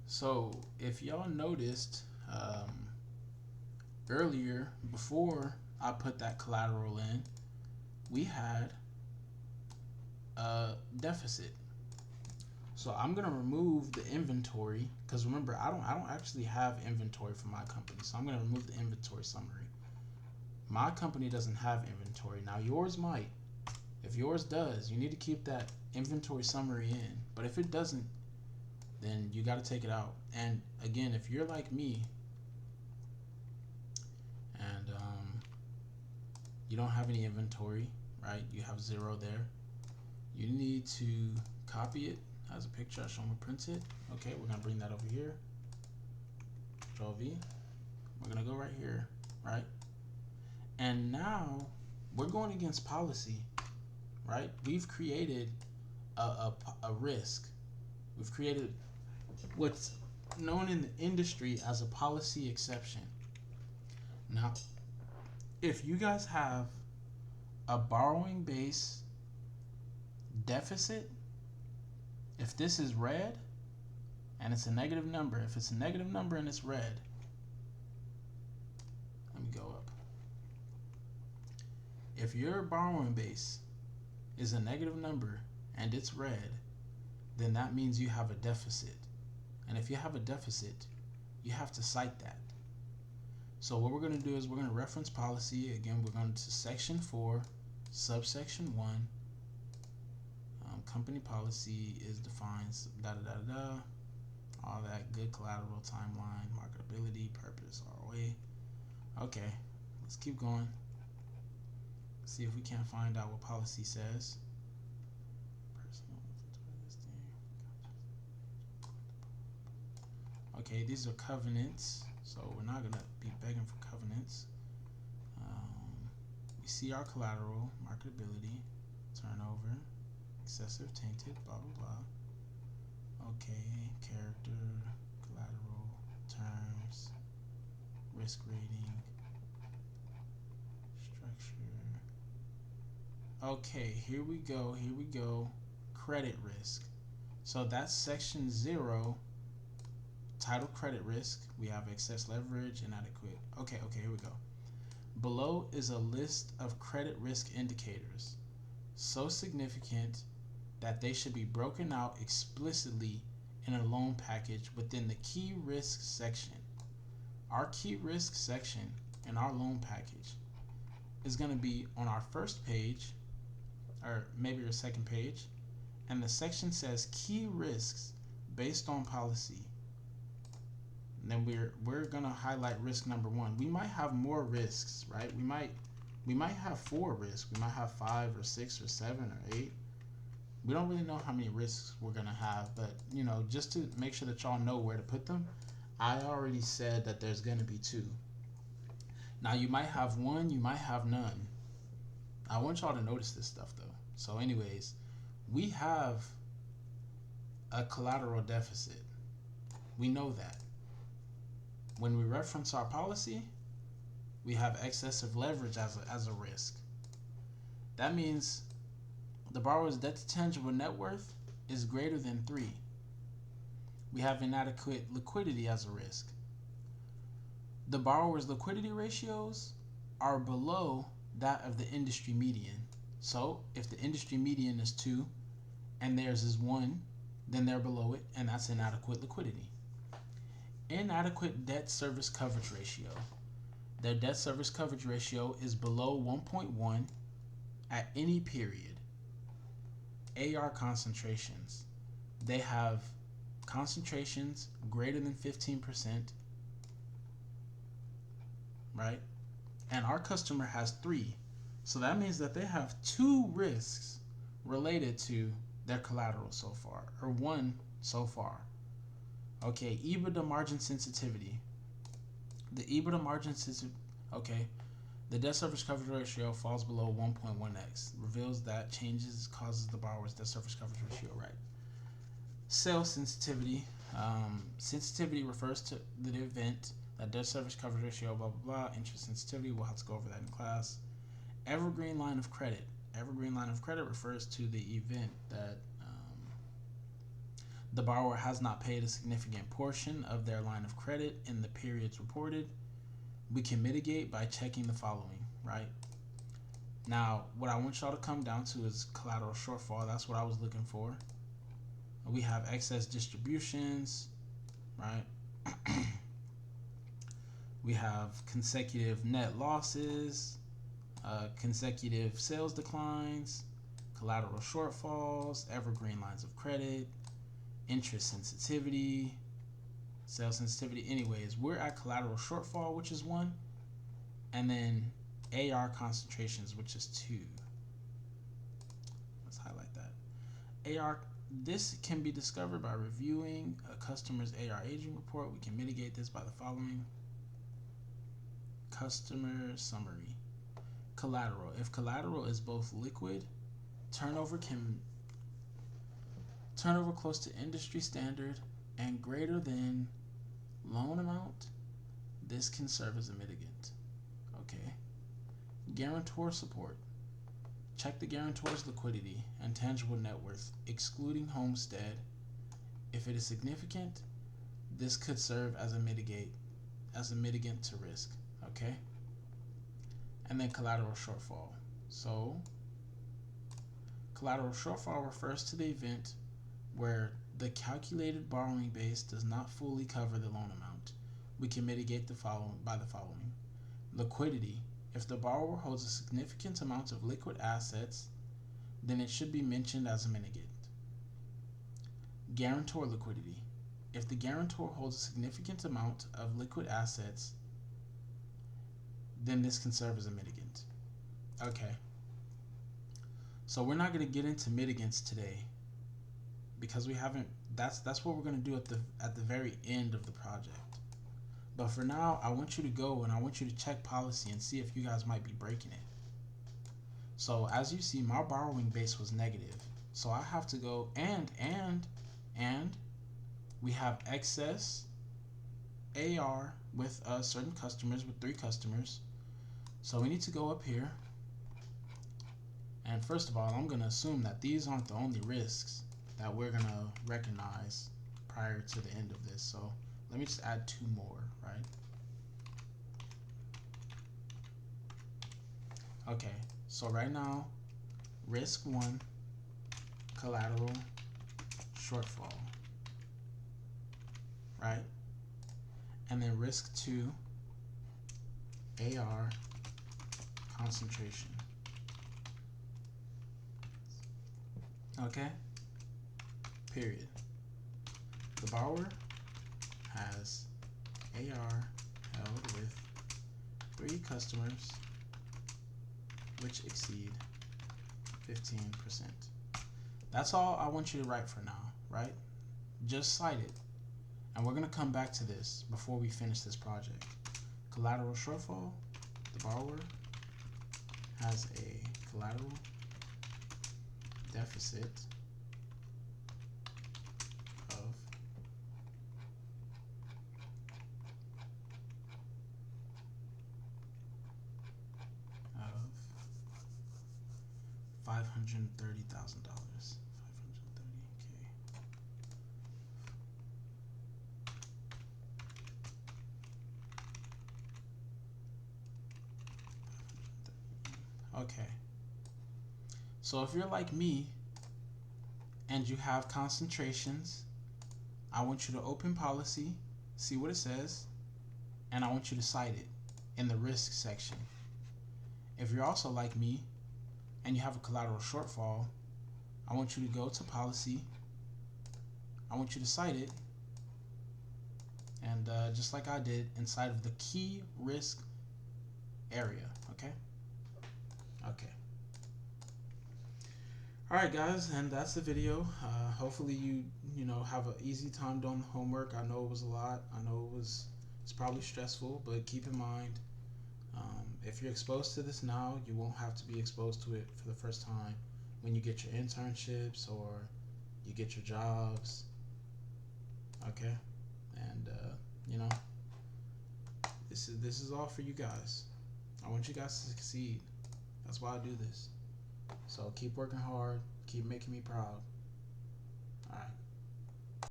So if y'all noticed earlier, before I put that collateral in, we had a deficit. So I'm gonna remove the inventory because remember I don't actually have inventory for my company. So I'm gonna remove the inventory summary. My company doesn't have inventory. Now yours might. If yours does, you need to keep that inventory summary in. But if it doesn't, then you got to take it out. And again, if you're like me and you don't have any inventory, right? You have 0 there. You need to copy it as a picture. Show me print it. Okay, we're gonna bring that over here. Control V. We're gonna go right here, right? And now we're going against policy, right? We've created a risk. We've created what's known in the industry as a policy exception. Now, if you guys have a borrowing base deficit, if this is red and it's a negative number, if it's a negative number and it's red, let me go up. If your borrowing base is a negative number and it's red, then that means you have a deficit. And if you have a deficit, you have to cite that. So what we're going to do is we're going to reference policy. Again, we're going to section 4, subsection 1. Company policy is defined, da da da da, all that good collateral, timeline, marketability, purpose, ROA. Okay, let's keep going. See if we can't find out what policy says. Okay, these are covenants, so we're not gonna be begging for covenants. We see our collateral, marketability, turnover, excessive, tainted, blah blah blah. Okay, character, collateral, terms, risk rating, structure. Okay, here we go. Here we go. Credit risk. So that's section 0. Title credit risk. We have excess leverage, inadequate. Okay, here we go. Below is a list of credit risk indicators, so significant that they should be broken out explicitly in a loan package within the key risk section. Our key risk section in our loan package is going to be on our first page, or maybe your second page, and the section says key risks based on policy. And then we're gonna highlight risk number 1. We might have more risks, right? We might have 4 risks. We might have 5 or 6 or 7 or 8. We don't really know how many risks we're gonna have, but just to make sure that y'all know where to put them, I already said that there's gonna be 2. Now you might have 1, you might have none. I want y'all to notice this stuff though. So anyways, we have a collateral deficit. We know that. When we reference our policy, we have excessive leverage as a risk. That means the borrower's debt to tangible net worth is greater than 3. We have inadequate liquidity as a risk. The borrower's liquidity ratios are below that of the industry median. So if the industry median is 2 and theirs is 1, then they're below it, and that's inadequate liquidity. Inadequate debt service coverage ratio. Their debt service coverage ratio is below 1.1 at any period. AR concentrations. They have concentrations greater than 15%, right? And our customer has 3. So that means that they have 2 risks related to their collateral so far, or 1 so far. Okay, EBITDA margin sensitivity. The EBITDA margin sensitivity, okay, the debt service coverage ratio falls below 1.1x. Reveals that changes causes the borrower's debt service coverage ratio, right? Sales sensitivity. Sensitivity refers to the event that debt service coverage ratio, blah, blah, blah. Interest sensitivity, we'll have to go over that in class. Evergreen line of credit. Evergreen line of credit refers to the event that The borrower has not paid a significant portion of their line of credit in the periods reported. We can mitigate by checking the following, right? Now, what I want y'all to come down to is collateral shortfall. That's what I was looking for. We have excess distributions, right? We have consecutive net losses, consecutive sales declines, collateral shortfalls, evergreen lines of credit, interest sensitivity, sales sensitivity. Anyways, we're at collateral shortfall, which is 1, and then AR concentrations, which is 2. Let's highlight that. AR, this can be discovered by reviewing a customer's AR aging report. We can mitigate this by the following. Customer summary. Collateral. If collateral is both liquid, turnover close to industry standard and greater than loan amount, this can serve as a mitigant. Okay. Guarantor support. Check the guarantor's liquidity and tangible net worth, excluding homestead. If it is significant, this could serve as a mitigant to risk. Okay. And then collateral shortfall. So collateral shortfall refers to the event where the calculated borrowing base does not fully cover the loan amount. We can mitigate the following. Liquidity. If the borrower holds a significant amount of liquid assets, then it should be mentioned as a mitigant. Guarantor liquidity. If the guarantor holds a significant amount of liquid assets, then this can serve as a mitigant. Okay. So we're not going to get into mitigants today because we haven't. That's what we're going to do at the very end of the project. But for now, I want you to go and I want you to check policy and see if you guys might be breaking it. So as you see, my borrowing base was negative. So I have to go and we have excess AR with certain customers, with 3 customers. So we need to go up here. And first of all, I'm going to assume that these aren't the only risks that we're going to recognize prior to the end of this. So let me just add 2 more, right? Okay, so right now, risk 1, collateral shortfall, right? And then risk 2, AR concentration. Okay? Period. The borrower has AR held with 3 customers which exceed 15%. That's all I want you to write for now, right? Just cite it. And we're going to come back to this before we finish this project. Collateral shortfall. The borrower has a collateral deficit of $530,000. 530K. Okay. So if you're like me and you have concentrations, I want you to open policy, see what it says, and I want you to cite it in the risk section. If you're also like me and you have a collateral shortfall, I want you to go to policy, I want you to cite it, and just like I did, inside of the key risk area, okay? Okay. Alright guys, and that's the video. Hopefully you have an easy time doing the homework. I know it was a lot. I know it's probably stressful, but keep in mind, if you're exposed to this now, you won't have to be exposed to it for the first time when you get your internships or you get your jobs. Okay? And this is all for you guys. I want you guys to succeed. That's why I do this. So keep working hard, keep making me proud. Alright.